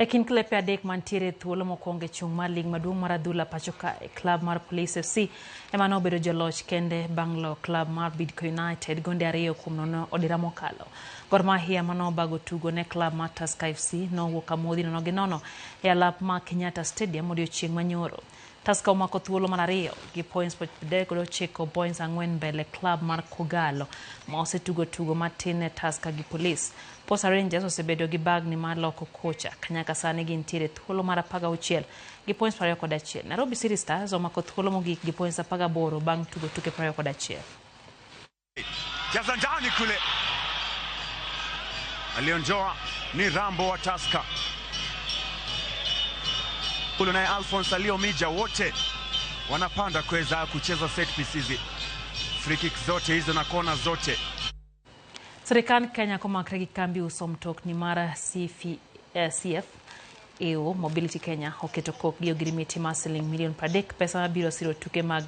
Ekin klepe adek mantiere thuolo mokwongo e chung' mar lig maduong' mar adhula pachoka e klab mar Police FC ema nobedo joloch kende bang' loyo klab mar Bidco United gonde 2-0 odira mokalo. Gor Mahia manobago tugo ne klab mar Tusker FC nowuok amodhi 0-0 e alap mar Kenyatta Stadium odiochieng' manyoro. Tusker omako thuolo mar 2 gi points 39 points 4 mbele klab mar Kogalo ma osetugo tugo matin ne Tusker gi Police. Posta Rangers osebedo gi bagni mar loko kocha kanyaka sani gintiere thuolo mar 16 gi points 21. Nairobi City Stars omako thuolo mogik gi points 18 bang' tugo tuke 21. Jaza ndani kule. Alionjoa ni Rambo wa Tusker. Kule naye Alphonse Aliomija, wote wanapanda kuweza kucheza set pieces. Free kick zote hizo na kona zote. Serikali Kenya komakre gi kambi uso mtokni mara CF EU Mobility Kenya oketo kok gi ogirimiti mar $30 million pesa mabiro siro tuke mag